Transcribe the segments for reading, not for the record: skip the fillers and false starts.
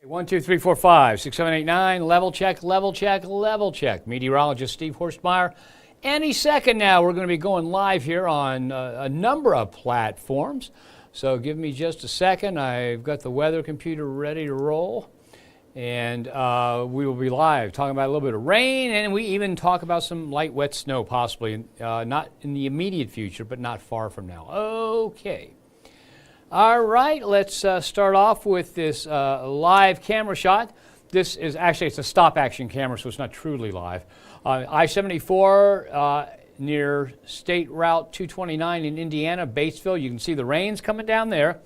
1, 2, 3, 4, 5, 6, 7, 8, 9. Level check, level check, level check. Meteorologist Steve Horstmeyer. Any second now, we're going to be going live here on a number of platforms. So give me just a second. I've got the weather computer ready to roll. And we will be live talking about a little bit of rain, and we even talk about some light, wet snow possibly, not in the immediate future, but not far from now. Okay. All right, let's start off with this live camera shot. This is actually, it's a stop action camera, so it's not truly live. I-74 near State Route 229 in Indiana, Batesville. You can see the rain's coming down there.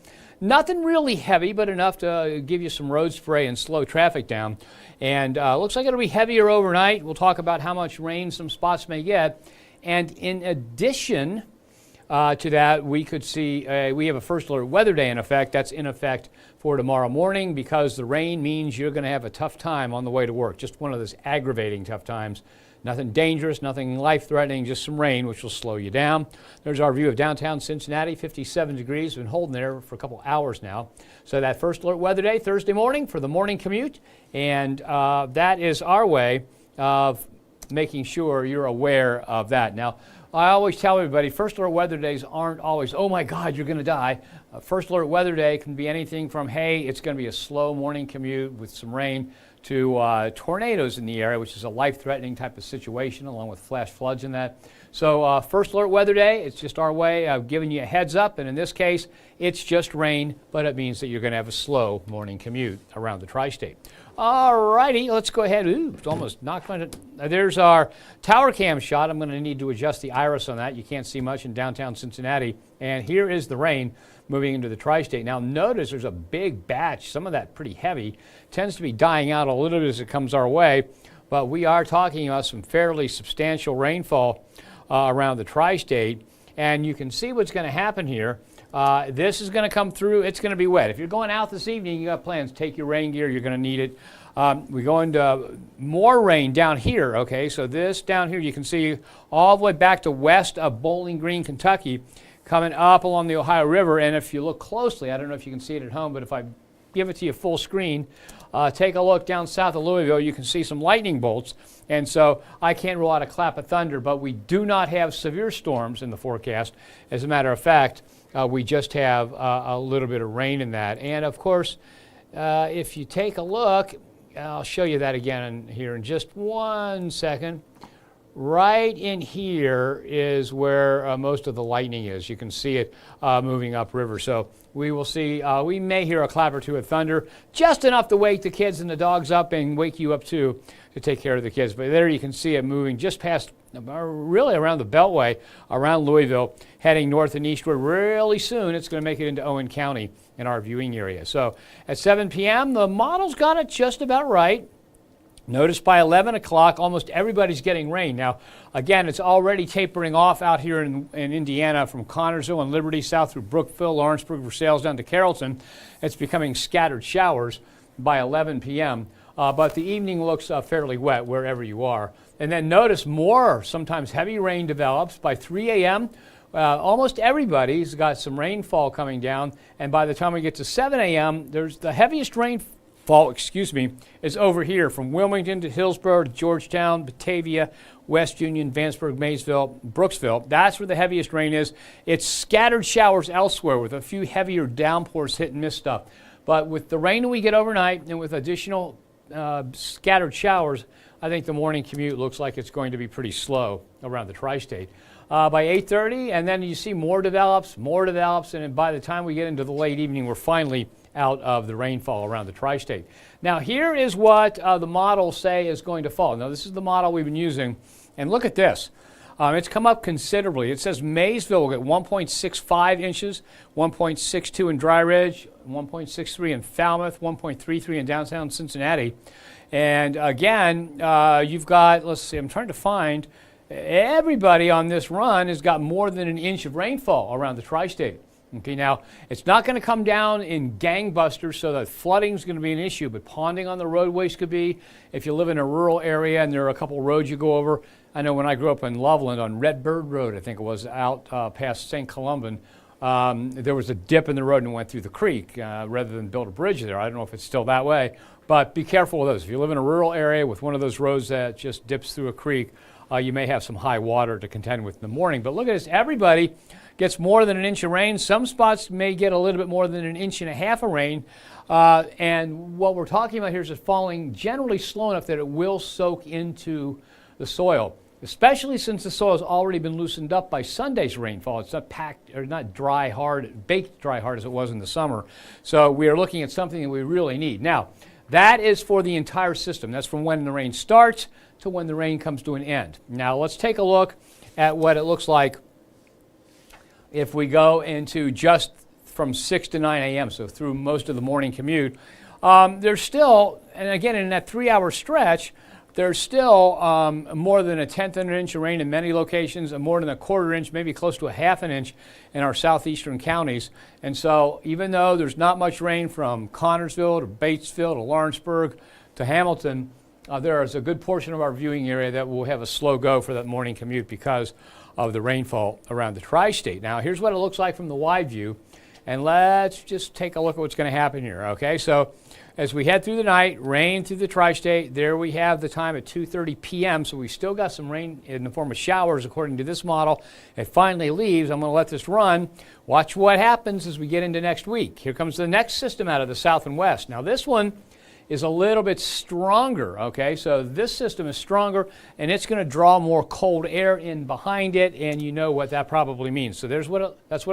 Nothing really heavy, but enough to give you some road spray and slow traffic down. And looks like it'll be heavier overnight. We'll talk about how much rain some spots may get. And in addition to that, we could see, we have a first alert weather day in effect. That's in effect for tomorrow morning because the rain means you're going to have a tough time on the way to work. Just one of those aggravating tough times. Nothing dangerous, nothing life-threatening, just some rain, which will slow you down. There's our view of downtown Cincinnati, 57 degrees. Been holding there for a couple hours now. So that first alert weather day, Thursday morning for the morning commute. And that is our way of making sure you're aware of that. Now, I always tell everybody, first alert weather days aren't always, oh my God, you're going to die. First alert weather day can be anything from, hey, it's going to be a slow morning commute with some rain, to tornadoes in the area, which is a life-threatening type of situation, along with flash floods and that. So first alert weather day, it's just our way of giving you a heads up, and in this case, it's just rain, but it means that you're going to have a slow morning commute around the tri-state. All righty, let's go ahead. Ooh, it's almost knocked my... There's our tower cam shot. I'm going to need to adjust the iris on that. You can't see much in downtown Cincinnati. And here is the rain moving into the tri-state. Now notice there's a big batch, some of that pretty heavy, tends to be dying out a little bit as it comes our way, but we are talking about some fairly substantial rainfall around the tri-state, and you can see what's going to happen here. This is going to come through, it's going to be wet. If you're going out this evening, you got plans, take your rain gear, you're going to need it. We go into more rain down here, okay, so this down here you can see all the way back to west of Bowling Green, Kentucky, coming up along the Ohio River, and if you look closely, I don't know if you can see it at home, but if I give it to you full screen, take a look down south of Louisville, you can see some lightning bolts, and so I can't rule out a clap of thunder, but we do not have severe storms in the forecast. As a matter of fact, we just have a little bit of rain in that, and of course, if you take a look, I'll show you that again here in just 1 second. Right in here is where most of the lightning is. You can see it moving upriver. So we will see, we may hear a clap or two of thunder, just enough to wake the kids and the dogs up and wake you up too to take care of the kids. But there you can see it moving just past, really around the Beltway, around Louisville, heading north and eastward. Really soon it's going to make it into Owen County in our viewing area. So at 7 p.m., the model's got it just about right. Notice by 11 o'clock, almost everybody's getting rain. Now, again, it's already tapering off out here in Indiana from Connersville and Liberty south through Brookville, Lawrenceburg, Versailles down to Carrollton. It's becoming scattered showers by 11 p.m., but the evening looks fairly wet wherever you are. And then notice more, sometimes heavy rain develops. By 3 a.m., almost everybody's got some rainfall coming down, and by the time we get to 7 a.m., there's the heaviest rainfall, is over here from Wilmington to Hillsborough to Georgetown, Batavia, West Union, Vanceburg, Maysville, Brooksville. That's where the heaviest rain is. It's scattered showers elsewhere with a few heavier downpours, hit and miss stuff. But with the rain we get overnight and with additional scattered showers, I think the morning commute looks like it's going to be pretty slow around the tri-state. By 8:30, and then you see more develops, and by the time we get into the late evening, we're finally out of the rainfall around the tri-state. Now here is what the models say is going to fall. Now this is the model we've been using, and look at this. It's come up considerably. It says Maysville will get 1.65 inches, 1.62 in Dry Ridge, 1.63 in Falmouth, 1.33 in downtown Cincinnati. And again, you've got, let's see, I'm trying to find, everybody on this run has got more than an inch of rainfall around the tri-state. Okay, now it's not going to come down in gangbusters, so that flooding is going to be an issue, but ponding on the roadways could be. If you live in a rural area and there are a couple roads you go over, I know when I grew up in Loveland on Red Bird Road, I think it was out past St. Columban, there was a dip in the road and went through the creek rather than build a bridge there. I don't know if it's still that way, but be careful with those. If you live in a rural area with one of those roads that just dips through a creek, you may have some high water to contend with in the morning. But look at this. Everybody gets more than an inch of rain. Some spots may get a little bit more than an inch and a half of rain. And what we're talking about here is it falling generally slow enough that it will soak into the soil, especially since the soil has already been loosened up by Sunday's rainfall. It's not packed or not dry hard, baked dry hard as it was in the summer. So we are looking at something that we really need. Now, that is for the entire system. That's from when the rain starts to when the rain comes to an end. Now, let's take a look at what it looks like if we go into just from 6 to 9 a.m., so through most of the morning commute. There's still, and again, in that 3-hour stretch, there's still more than a 1/10 of an inch of rain in many locations, and more than a 1/4 inch, maybe close to a 1/2 inch in our southeastern counties. And so even though there's not much rain from Connorsville to Batesville to Lawrenceburg to Hamilton, there is a good portion of our viewing area that will have a slow go for that morning commute because of the rainfall around the tri-state. Now, here's what it looks like from the wide view, and let's just take a look at what's going to happen here, okay? So as we head through the night, rain through the tri-state, there we have the time at 2:30 p.m., so we still got some rain in the form of showers according to this model. It finally leaves. I'm going to let this run. Watch what happens as we get into next week. Here comes the next system out of the south and west. Now, this one is a little bit stronger, okay? So this system is stronger, and it's going to draw more cold air in behind it, and you know what that probably means. So that's what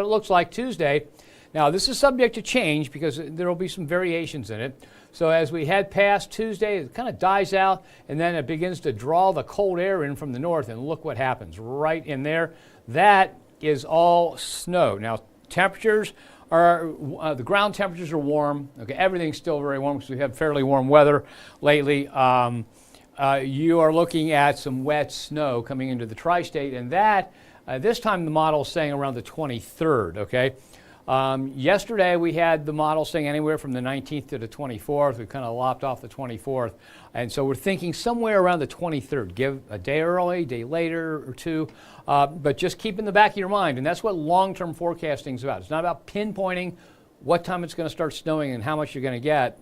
it looks like Tuesday. Now, this is subject to change because there will be some variations in it. So as we head past Tuesday, it kind of dies out, and then it begins to draw the cold air in from the north, and look what happens right in there. That is all snow. Now, temperatures are, the ground temperatures are warm. Okay, everything's still very warm because we have fairly warm weather lately. You are looking at some wet snow coming into the tri-state, and that, this time the model is saying around the 23rd, okay? Yesterday we had the model saying anywhere from the 19th to the 24th. We kind of lopped off the 24th. And so we're thinking somewhere around the 23rd. Give a day early, day later or two. But just keep in the back of your mind. And that's what long-term forecasting is about. It's not about pinpointing what time it's going to start snowing and how much you're going to get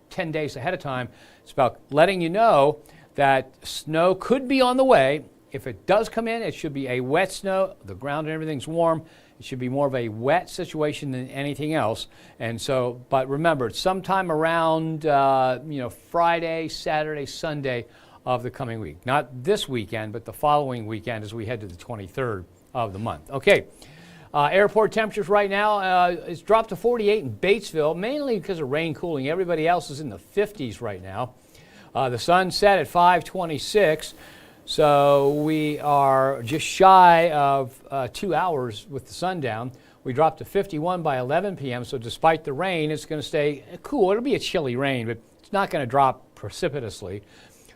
10 days ahead of time. It's about letting you know that snow could be on the way. If it does come in, it should be a wet snow. The ground and everything's warm. It should be more of a wet situation than anything else. And so, but remember, it's sometime around, Friday, Saturday, Sunday of the coming week. Not this weekend, but the following weekend as we head to the 23rd of the month. Okay, airport temperatures right now, it's dropped to 48 in Batesville, mainly because of rain cooling. Everybody else is in the 50s right now. The sun set at 5:26. So we are just shy of 2 hours with the sun down. We dropped to 51 by 11 p.m., so despite the rain, it's going to stay cool. It'll be a chilly rain, but it's not going to drop precipitously.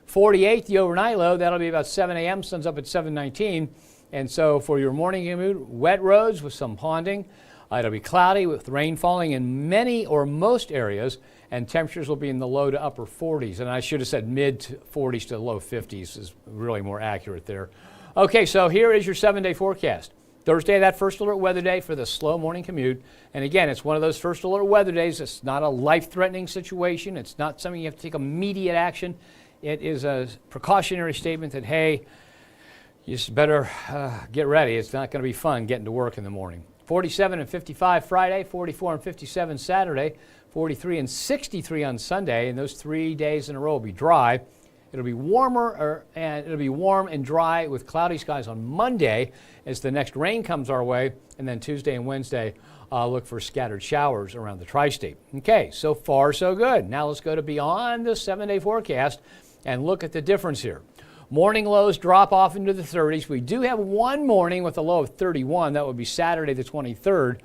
48, the overnight low, that'll be about 7 a.m., sun's up at 7:19. And so for your morning commute, wet roads with some ponding. It'll be cloudy with rain falling in many or most areas, and temperatures will be in the low to upper 40s. And I should have said mid 40s to low 50s is really more accurate there. Okay, so here is your 7-day forecast. Thursday, that first alert weather day for the slow morning commute. And again, it's one of those first alert weather days. It's not a life-threatening situation. It's not something you have to take immediate action. It is a precautionary statement that, hey, you just better get ready. It's not going to be fun getting to work in the morning. 47 and 55 Friday, 44 and 57 Saturday, 43 and 63 on Sunday, and those 3 days in a row will be dry. It'll be warmer, and it'll be warm and dry with cloudy skies on Monday as the next rain comes our way, and then Tuesday and Wednesday, look for scattered showers around the tri-state. Okay, so far so good. Now let's go to beyond the 7-day forecast and look at the difference here. Morning lows drop off into the 30s. We do have one morning with a low of 31. That would be Saturday the 23rd.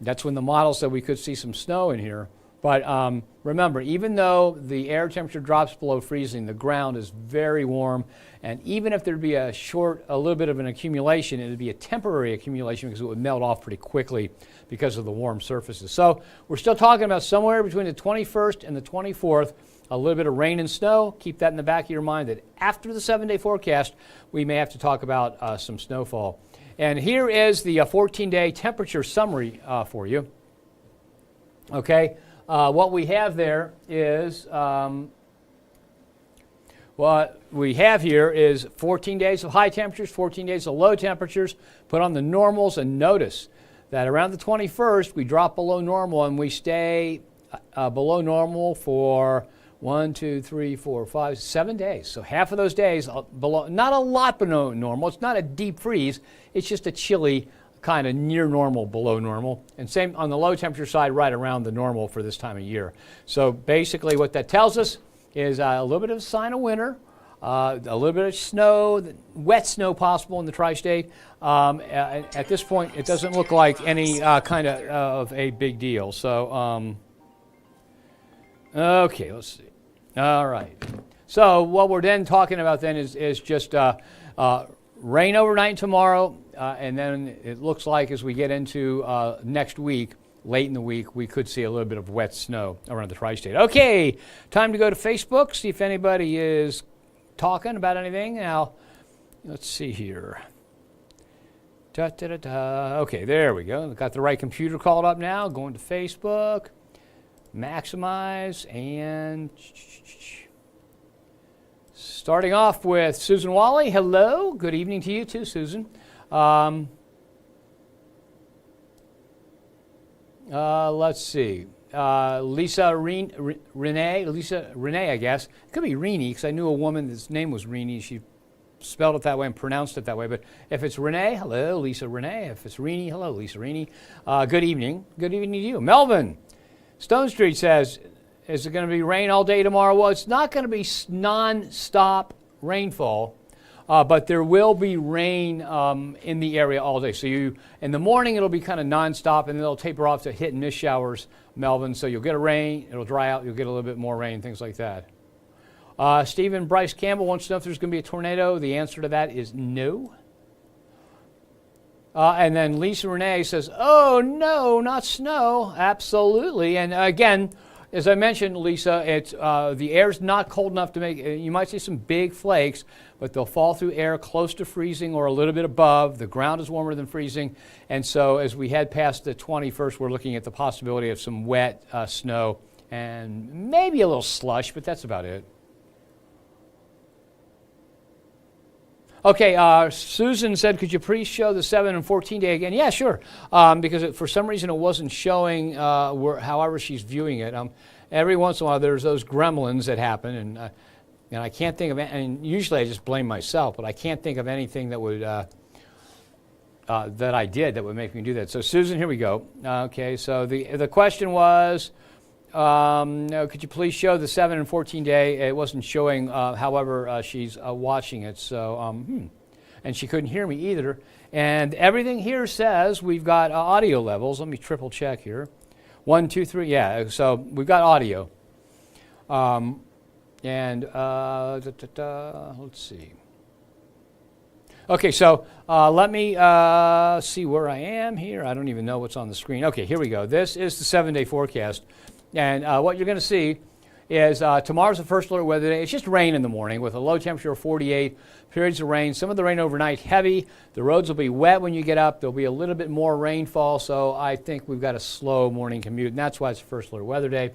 That's when the model said we could see some snow in here. But remember, even though the air temperature drops below freezing, the ground is very warm. And even if there'd be a little bit of an accumulation, it would be a temporary accumulation because it would melt off pretty quickly because of the warm surfaces. So we're still talking about somewhere between the 21st and the 24th a little bit of rain and snow. Keep that in the back of your mind that after the 7-day forecast, we may have to talk about some snowfall. And here is the 14-day temperature summary for you. Okay, what we have there is, what we have here is 14 days of high temperatures, 14 days of low temperatures. Put on the normals and notice that around the 21st, we drop below normal and we stay below normal for 1, 2, 3, 4, 5, 7 days. So half of those days below, not a lot below normal. It's not a deep freeze. It's just a chilly kind of near normal, below normal. And same on the low temperature side, right around the normal for this time of year. So basically what that tells us is a little bit of a sign of winter, a little bit of snow, wet snow possible in the tri-state. At this point, it doesn't look like any kind of a big deal. So, okay, let's see. All right. So what we're then talking about then is just rain overnight tomorrow, and then it looks like as we get into next week, late in the week, we could see a little bit of wet snow around the tri-state. Okay, time to go to Facebook, see if anybody is talking about anything. Now, let's see here. Okay, there we go. Got the right computer called up now. Going to Facebook, maximize, and starting off with Susan Wally. Hello, good evening to you too, Susan. Let's see. Lisa Renee, I guess. It could be Renee because I knew a woman whose name was Renee. She spelled it that way and pronounced it that way. But if it's Renee, hello, Lisa Renee. If it's Renee, hello, Lisa Renee. Good evening. Good evening to you. Melvin, Stone Street says, is it going to be rain all day tomorrow? Well, it's not going to be non-stop rainfall. But there will be rain in the area all day. So in the morning, it'll be kind of nonstop, and then it'll taper off to hit and miss showers, Melvin. So you'll get a rain, it'll dry out, you'll get a little bit more rain, things like that. Stephen Bryce Campbell wants to know if there's going to be a tornado. The answer to that is no. And then Lisa Renee says, oh, no, not snow. Absolutely. And again, as I mentioned, Lisa, it's the air's not cold enough to make, you might see some big flakes, but they'll fall through air close to freezing or a little bit above. The ground is warmer than freezing. And so as we head past the 21st, we're looking at the possibility of some wet snow and maybe a little slush, but that's about it. Okay, Susan said, could you please show the 7 and 14 day again? Yeah, sure, because for some reason it wasn't showing however she's viewing it. Every once in a while there's those gremlins that happen, and I can't think of, and usually I just blame myself, but I can't think of anything that would, that I did that would make me do that. So Susan, here we go. Okay, so the question was, could you please show the 7 and 14 day? It wasn't showing, however, she's watching it. So, and she couldn't hear me either. And everything here says we've got audio levels. Let me triple check here. 1, 2, 3. Yeah, so we've got audio. Let's see. Okay, so let me see where I am here. I don't even know what's on the screen. Okay, here we go. This is the 7-day forecast. And what you're going to see is tomorrow's the first alert weather day. It's just rain in the morning with a low temperature of 48, periods of rain. Some of the rain overnight heavy. The roads will be wet when you get up. There'll be a little bit more rainfall, so I think we've got a slow morning commute, and that's why it's the first alert weather day.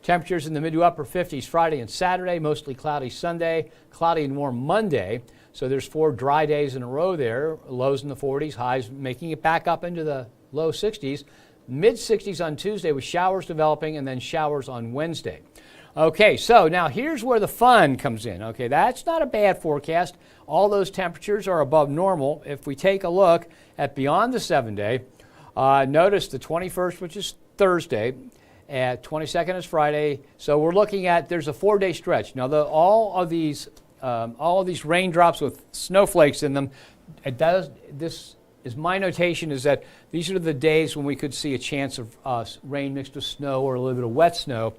Temperatures in the mid to upper 50s Friday and Saturday, mostly cloudy Sunday, cloudy and warm Monday. So there's 4 dry days in a row there, lows in the 40s, highs making it back up into the low 60s. Mid-60s on Tuesday with showers developing and then showers on Wednesday. Okay, so now here's where the fun comes in. Okay, that's not a bad forecast. All those temperatures are above normal. If we take a look at beyond the 7-day, notice the 21st, which is Thursday, at 22nd is Friday. So we're looking at, there's a 4-day stretch. Now, all of these raindrops with snowflakes in them, my notation is that these are the days when we could see a chance of rain mixed with snow or a little bit of wet snow.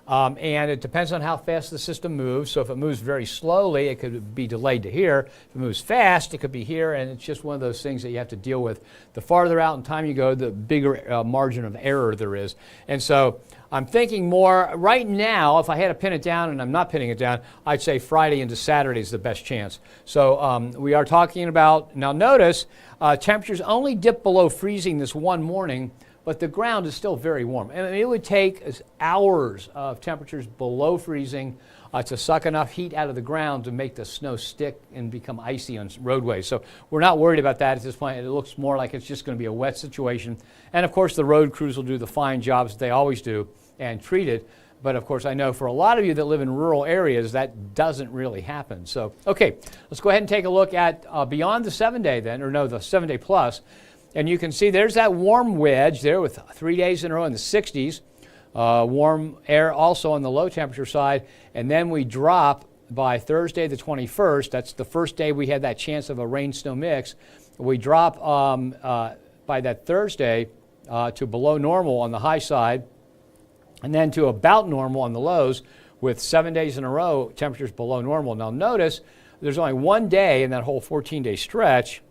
And it depends on how fast the system moves. So if it moves very slowly, it could be delayed to here. If it moves fast, it could be here. And it's just one of those things that you have to deal with. The farther out in time you go, the bigger margin of error there is. And so I'm thinking more right now, if I had to pin it down, and I'm not pinning it down, I'd say Friday into Saturday is the best chance. So we are talking about, now notice, temperatures only dip below freezing this one morning, but the ground is still very warm. And it would take hours of temperatures below freezing to suck enough heat out of the ground to make the snow stick and become icy on roadways. So we're not worried about that at this point. It looks more like it's just going to be a wet situation. And of course, the road crews will do the fine jobs that they always do and treat it. But of course, I know for a lot of you that live in rural areas, that doesn't really happen. So, okay, let's go ahead and take a look at beyond the 7-day then, or no, the 7-day plus. And you can see there's that warm wedge there with 3 days in a row in the 60s. Warm air also on the low temperature side. And then we drop by Thursday the 21st. That's the first day we had that chance of a rain-snow mix. We drop by that Thursday to below normal on the high side, and then to about normal on the lows with 7 days in a row, temperatures below normal. Now notice there's only one day in that whole 14-day stretch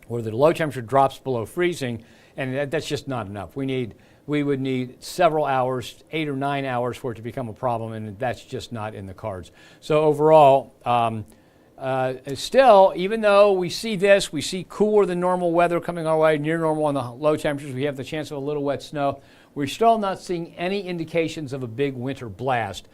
where the low temperature drops below freezing, and that's just not enough. We would need several hours, 8 or 9 hours for it to become a problem, and that's just not in the cards. So overall, still, even though we see this, we see cooler than normal weather coming our way, near normal on the low temperatures, we have the chance of a little wet snow, we're still not seeing any indications of a big winter blast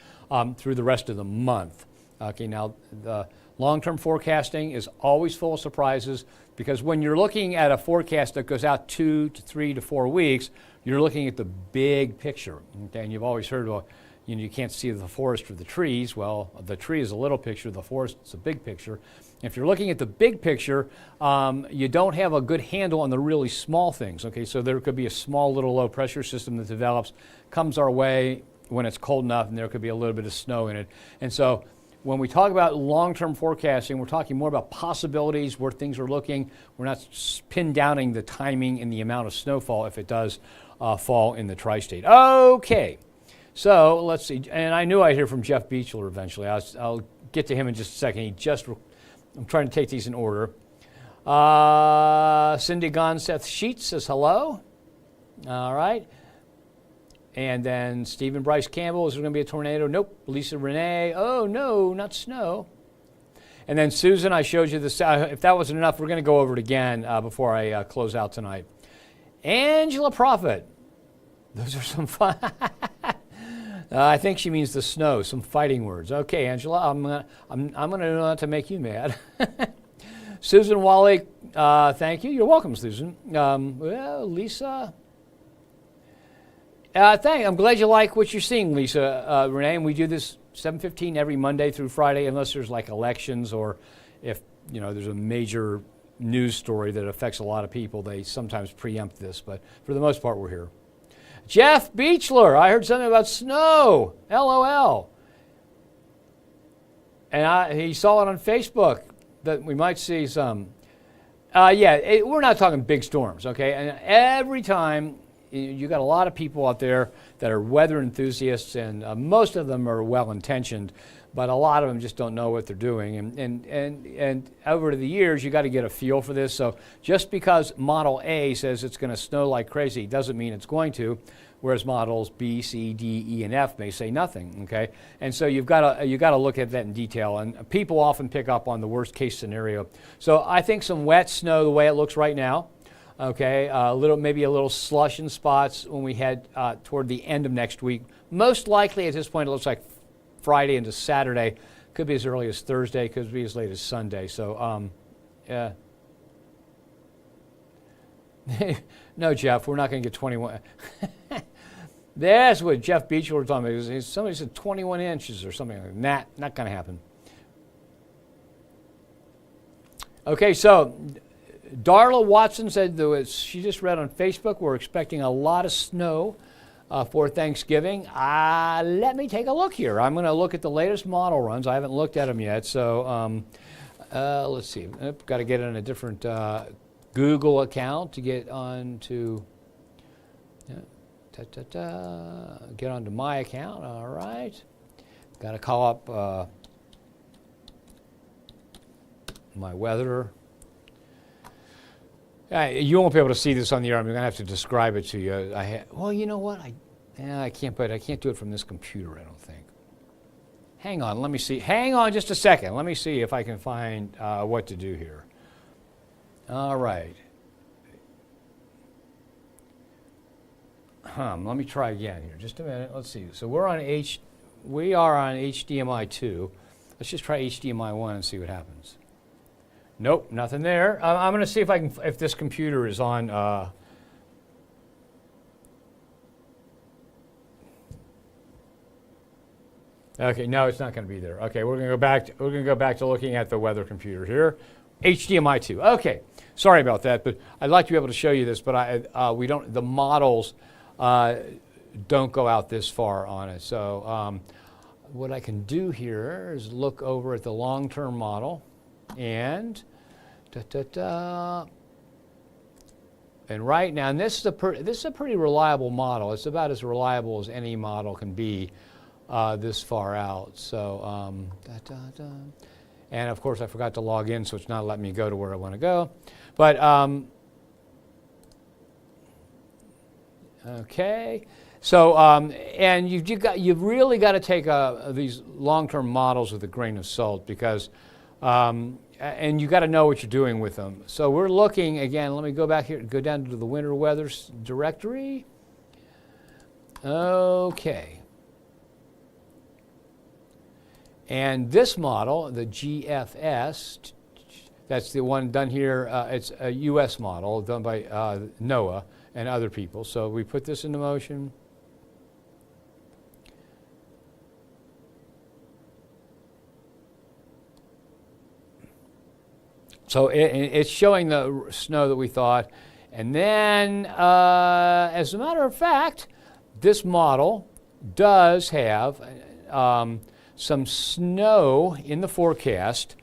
through the rest of the month. Okay, now the long-term forecasting is always full of surprises, because when you're looking at a forecast that goes out 2 to 3 to 4 weeks, you're looking at the big picture. Okay? And you've always heard, well, you can't see the forest or the trees. Well, the tree is a little picture, the forest is a big picture. If you're looking at the big picture, you don't have a good handle on the really small things. Okay, so there could be a small little low pressure system that develops, comes our way when it's cold enough, and there could be a little bit of snow in it. And so when we talk about long-term forecasting, we're talking more about possibilities, where things are looking. We're not pin downing the timing and the amount of snowfall if it does fall in the tri-state. Okay, so let's see. And I knew I'd hear from Jeff Beechler eventually. I'll get to him in just a second. I'm trying to take these in order. Cindy Gonseth Sheets says hello. All right. And then Stephen Bryce Campbell, is there going to be a tornado? Nope. Lisa Renee, oh no, not snow. And then Susan, I showed you this. If that wasn't enough, we're going to go over it again before I close out tonight. Angela Prophet, those are some fun. I think she means the snow, some fighting words. Okay, Angela, I'm gonna know not to make you mad. Susan Wally, thank you. You're welcome, Susan. Well, Lisa. I'm glad you like what you're seeing, Lisa, Renee. And we do this 7:15 every Monday through Friday, unless there's like elections or if there's a major news story that affects a lot of people. They sometimes preempt this, but for the most part, we're here. Jeff Beechler, I heard something about snow. LOL. And he saw it on Facebook that we might see some. We're not talking big storms, okay? And every time. You got a lot of people out there that are weather enthusiasts, and most of them are well-intentioned, but a lot of them just don't know what they're doing. And over the years, you got to get a feel for this. So just because Model A says it's going to snow like crazy doesn't mean it's going to, whereas models B, C, D, E, and F may say nothing. Okay, and so you've got to look at that in detail. And people often pick up on the worst-case scenario. So I think some wet snow, the way it looks right now. Okay, maybe a little slush in spots when we head toward the end of next week. Most likely at this point it looks like Friday into Saturday. Could be as early as Thursday, could be as late as Sunday. So, yeah. No, Jeff, we're not going to get 21. That's what Jeff Beechler was talking about. Somebody said 21 inches or something like that. Not going to happen. Okay, so Darla Watson said she just read on Facebook, we're expecting a lot of snow for Thanksgiving. Let me take a look here. I'm going to look at the latest model runs. I haven't looked at them yet. So let's see. I've got to get on a different Google account to get on to Get onto my account. All right. Got to call up my weather. You won't be able to see this on the air. I'm going to have to describe it to you. Well, you know what? I can't. But I can't do it from this computer, I don't think. Hang on. Let me see. Hang on just a second. Let me see if I can find what to do here. All right. Let me try again here. Just a minute. Let's see. So we are on HDMI 2. Let's just try HDMI 1 and see what happens. Nope, nothing there. I'm going to see if this computer is on. Okay, no, it's not going to be there. Okay, we're going to go back. We're going to go back to looking at the weather computer here. HDMI 2. Okay, sorry about that, but I'd like to be able to show you this, but we don't. The models don't go out this far on it. So what I can do here is look over at the long-term model, and and right now, and this is a pretty reliable model. It's about as reliable as any model can be this far out. So and of course I forgot to log in, so it's not letting me go to where I want to go. But okay. So and you've really got to take these long-term models with a grain of salt, because and you got to know what you're doing with them. So we're looking again. Let me go back here. Go down to the winter weather directory. Okay. And this model, the GFS, that's the one done here. It's a U.S. model done by NOAA and other people. So we put this into motion. So it's showing the snow that we thought. And then, as a matter of fact, this model does have some snow in the forecast,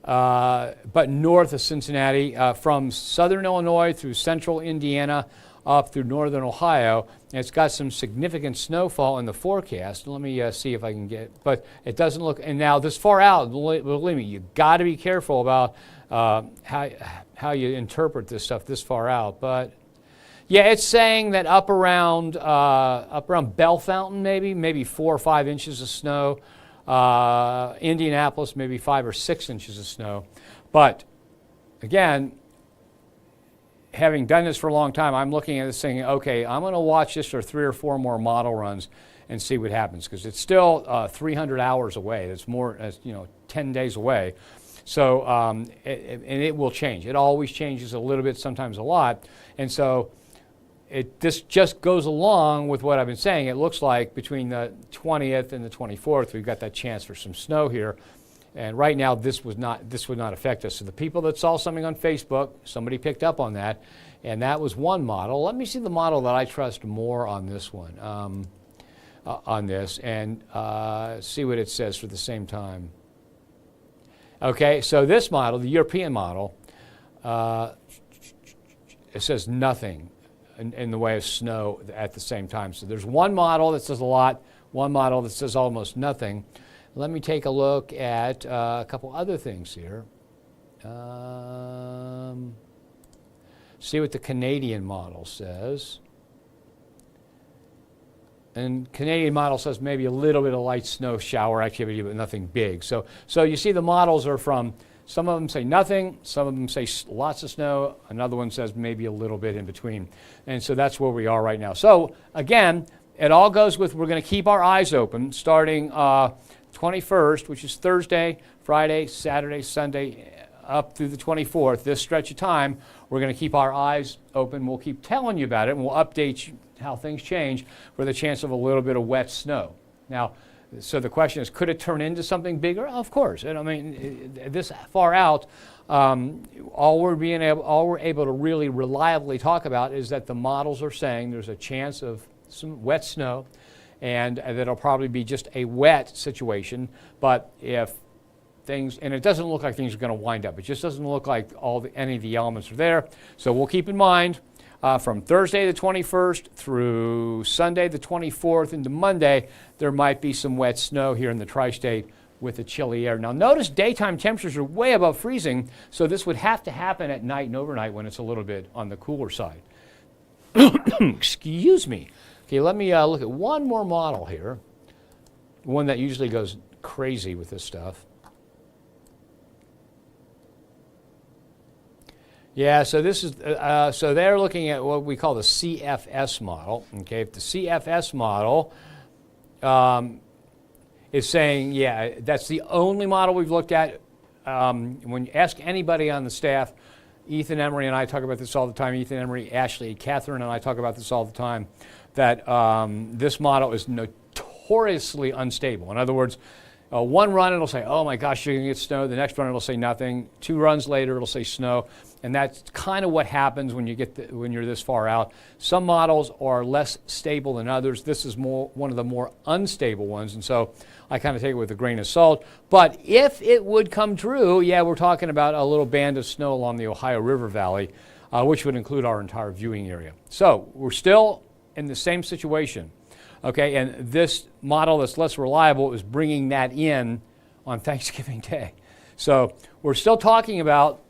but north of Cincinnati, from southern Illinois through central Indiana up through northern Ohio. And it's got some significant snowfall in the forecast. Let me see if I can get, but it doesn't look, and now this far out, believe me, you've got to be careful about how you interpret this stuff this far out. But yeah, it's saying that up around Bell Fountain, maybe 4 or 5 inches of snow. Indianapolis, maybe 5 or 6 inches of snow. But again, having done this for a long time, I'm looking at this saying, okay, I'm going to watch this for 3 or 4 more model runs and see what happens, because it's still 300 hours away. It's more, 10 days away. So, and it will change. It always changes a little bit, sometimes a lot. And so this just goes along with what I've been saying. It looks like between the 20th and the 24th, we've got that chance for some snow here. And right now, this would not affect us. So the people that saw something on Facebook, somebody picked up on that, and that was one model. Let me see the model that I trust more on this one, and see what it says for the same time. Okay, so this model, the European model, it says nothing in the way of snow at the same time. So there's one model that says a lot, one model that says almost nothing. Let me take a look at a couple other things here. See what the Canadian model says. And Canadian model says maybe a little bit of light snow shower activity, but nothing big. So you see the models are from, some of them say nothing, some of them say lots of snow, another one says maybe a little bit in between. And so that's where we are right now. So again, it all goes with, we're going to keep our eyes open starting 21st, which is Thursday, Friday, Saturday, Sunday, up through the 24th. This stretch of time, we're going to keep our eyes open. We'll keep telling you about it, and we'll update you how things change for the chance of a little bit of wet snow. Now, so the question is, could it turn into something bigger? Of course. And I mean, this far out, all we're able to really reliably talk about is that the models are saying there's a chance of some wet snow, and that it'll probably be just a wet situation. But if things, and it doesn't look like things are going to wind up. It just doesn't look like any of the elements are there. So we'll keep in mind from Thursday the 21st through Sunday the 24th into Monday, there might be some wet snow here in the tri-state with the chilly air. Now notice daytime temperatures are way above freezing, so this would have to happen at night and overnight when it's a little bit on the cooler side. Excuse me. Okay, let me look at one more model here, one that usually goes crazy with this stuff. Yeah, so this is so they're looking at what we call the CFS model. Okay, if the CFS model is saying, yeah, that's the only model we've looked at. When you ask anybody on the staff, Ethan Emery and I talk about this all the time. Ethan Emery, Ashley, Catherine, and I talk about this all the time. That this model is notoriously unstable. In other words, one run it'll say, "Oh my gosh, you're gonna get snow." The next run it'll say nothing. 2 runs later it'll say snow, and that's kind of what happens when you get when you're this far out. Some models are less stable than others. This is one of the more unstable ones, and so I kind of take it with a grain of salt. But if it would come true, yeah, we're talking about a little band of snow along the Ohio River Valley, which would include our entire viewing area. So we're still in the same situation. Okay, and this model that's less reliable is bringing that in on Thanksgiving Day. So we're still talking about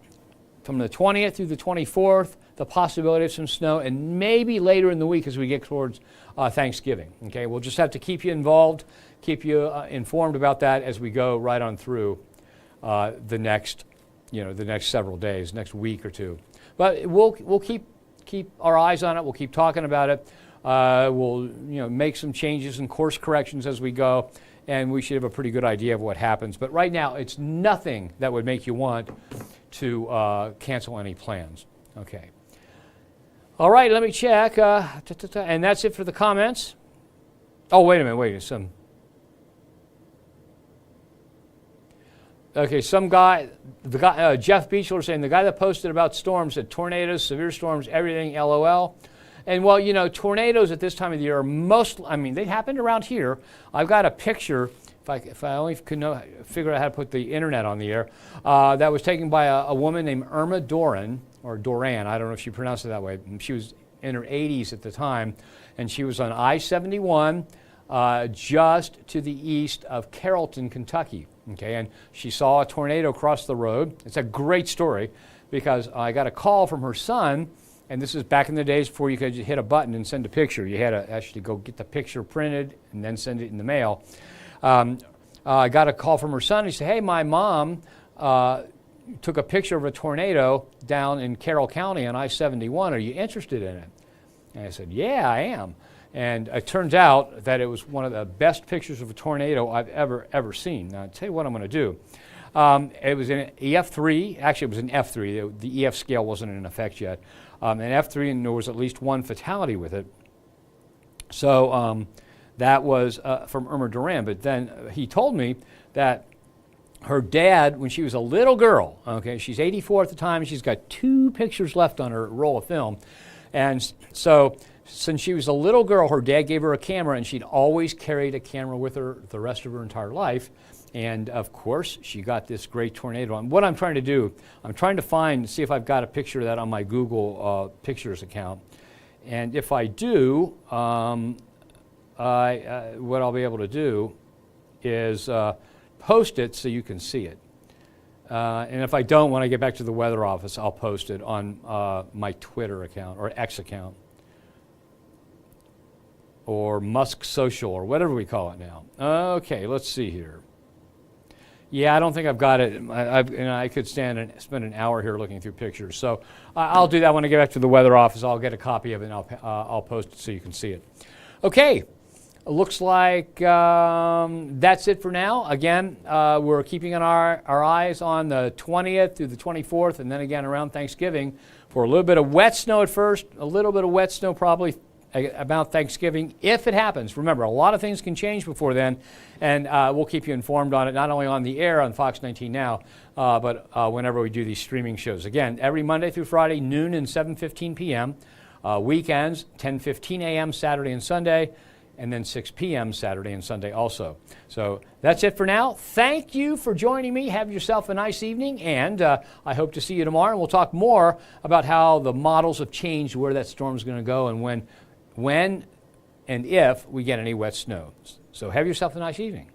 from the 20th through the 24th, the possibility of some snow, and maybe later in the week as we get towards Thanksgiving. Okay, we'll just have to keep you involved, keep you informed about that as we go right on through the next several days, next week or two. But we'll keep our eyes on it. We'll keep talking about it. We'll make some changes and course corrections as we go, and we should have a pretty good idea of what happens. But right now, it's nothing that would make you want to cancel any plans. Okay. All right, let me check. And that's it for the comments. Oh, wait a minute. Okay, Jeff Beechler saying, the guy that posted about storms said tornadoes, severe storms, everything, LOL. And well, tornadoes at this time of the year are they happened around here. I've got a picture, if I only could figure out how to put the internet on the air, that was taken by a woman named Irma Doran, or Doran, I don't know if she pronounced it that way. She was in her 80s at the time, and she was on I-71 just to the east of Carrollton, Kentucky. Okay, and she saw a tornado cross the road. It's a great story because I got a call from her son. And this is back in the days before you could hit a button and send a picture. You had to actually go get the picture printed and then send it in the mail. I got a call from her son. He said, "Hey, my mom took a picture of a tornado down in Carroll County on I-71. Are you interested in it?" And I said, "Yeah, I am." And it turns out that it was one of the best pictures of a tornado I've ever seen. Now, I'll tell you what I'm going to do. It was an EF3. Actually, it was an F3. The EF scale wasn't in effect yet. An F3, and there was at least one fatality with it. So that was from Irma Duran. But then he told me that her dad, when she was a little girl, okay, she's 84 at the time, she's got 2 pictures left on her roll of film. And so since she was a little girl, her dad gave her a camera, and she'd always carried a camera with her the rest of her entire life. And of course, she got this great tornado. And what I'm trying to do, I'm trying to see if I've got a picture of that on my Google Pictures account. And if I do, what I'll be able to do is post it so you can see it. And if I don't, when I get back to the weather office, I'll post it on my Twitter account or X account or Musk Social or whatever we call it now. Okay, let's see here. Yeah, I don't think I've got it. I could spend an hour here looking through pictures. So I'll do that when I get back to the weather office. I'll get a copy of it, and I'll post it so you can see it. Okay, looks like that's it for now. Again, we're keeping our eyes on the 20th through the 24th, and then again around Thanksgiving for a little bit of wet snow at first, a little bit of wet snow probably about Thanksgiving, if it happens. Remember, a lot of things can change before then, and we'll keep you informed on it, not only on the air on Fox 19 Now, but whenever we do these streaming shows. Again, every Monday through Friday, noon and 7:15 p.m., weekends, 10:15 a.m. Saturday and Sunday, and then 6 p.m. Saturday and Sunday also. So that's it for now. Thank you for joining me. Have yourself a nice evening, and I hope to see you tomorrow. And we'll talk more about how the models have changed, where that storm is going to go, and when and if we get any wet snow. So have yourself a nice evening.